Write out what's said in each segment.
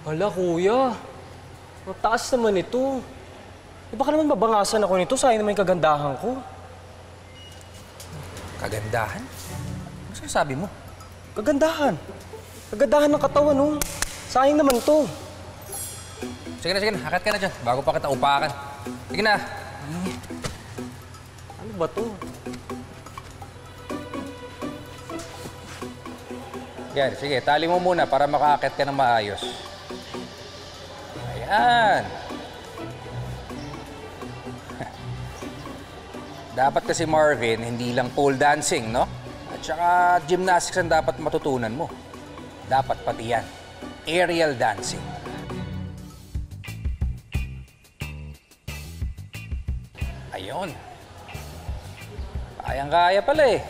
Hala, kuya. Ang taas naman ito. Baka naman mabangasan ako nito, sayang naman yung kagandahan ko. Kagandahan? Ano sinasabi mo? Kagandahan. Kagandahan ng katawan, oh. Sayang naman to. Sige na. Hakat ka na dyan. Bago pa kita upakan. Sige na. Ano ba to? Yan, sige. Tali mo muna para makaakit ka ng maayos. Ayan. Dapat kasi, Marvin, hindi lang pole dancing, no? At saka gymnastics ang dapat matutunan mo. Dapat pati yan. Aerial dancing. Ayun. Kayang-kaya pala eh.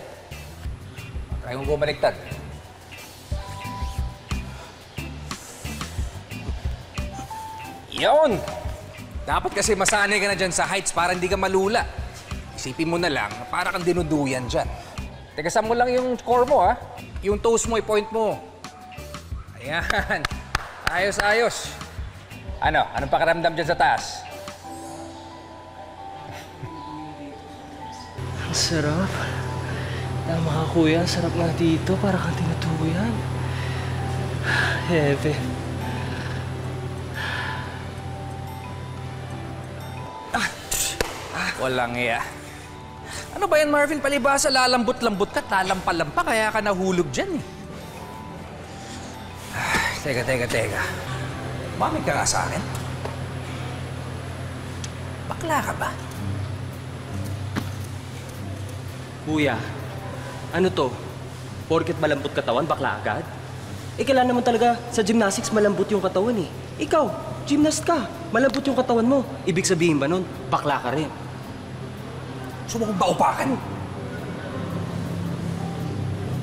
Kaya mo bumaliktad. Yun! Dapat kasi masanay ka na dyan sa heights para hindi ka malula. Isipin mo na lang na para kang dinuduyan dyan. Tekasan mo lang yung core mo, ha? Yung toes mo, i-point mo. Ayan. Ayos. Ano? Anong pakiramdam dyan sa taas? Ang sarap. Tama ka, kuya. Sarap nga dito. Para kang tinutuyan. Hebe. Walang iya. Ano ba yan, Marvin? Palibasa, lalambot-lambot ka, talampa-lampa, kaya ka nahulog dyan, eh. Teka. Mamig ka nga sa akin. Bakla ka ba? Kuya, ano to? Porket malambot katawan, bakla agad? Kailan naman talaga sa gymnastics malambot yung katawan eh. Ikaw, gymnast ka, malambot yung katawan mo. Ibig sabihin ba nun, bakla ka rin? Gusto mo kong baupakan?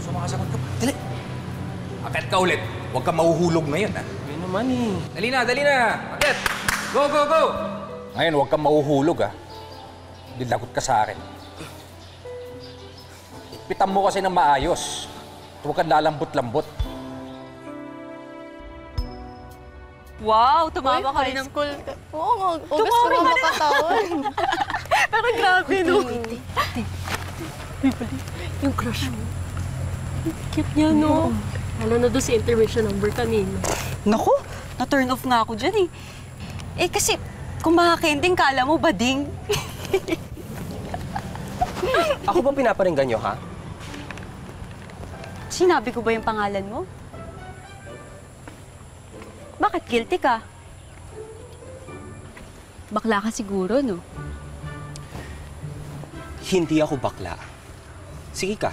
Sumakasagot ka pa. Dali! Akit ka ulit. Huwag kang mahuhulog ngayon, ha? Yun naman eh. Dali na! Akit! Go! Ngayon, huwag kang mahuhulog, ha? Dilagot ka sa akin. Pitan mo kasi ng maayos. Huwag kang lalambot-lambot. Wow, tumama ka rin ng... Oo, tumama ka taon. Pero grabe, no? Yung crush mo. Cute niya, no? Lalo na doon sa intermission number kanina. Naku, na-turn off nga ako dyan eh. Kasi kung makakending, kala mo bading. Ako ba pinaparinggan nyo, ha? Sinabi ko ba yung pangalan mo? Bakit guilty ka? Bakla ka siguro, no? Hindi ako bakla. Sige ka,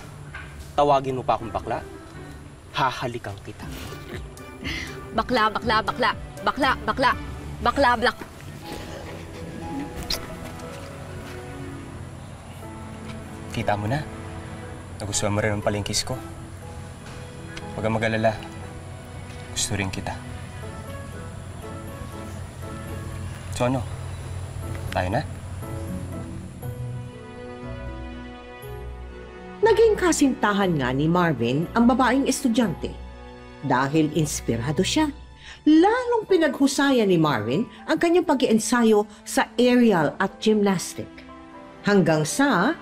tawagin mo pa akong bakla. Hahalikan kita. Bakla. Kita mo na. Nagustuhan mo rin ang paling kiss ko. Huwag kang mag-alala. Gusto rin kita. So ano? Tayo na? Naging kasintahan nga ni Marvin ang babaeng estudyante. Dahil inspirado siya, lalong pinaghusayan ni Marvin ang kanyang pag-iensayo sa aerial at gymnastic. Hanggang sa...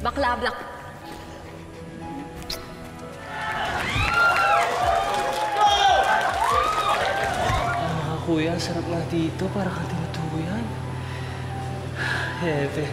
Bakla. Mga kuya, sarap nga dito. Para kang tinutuyan. Hebe.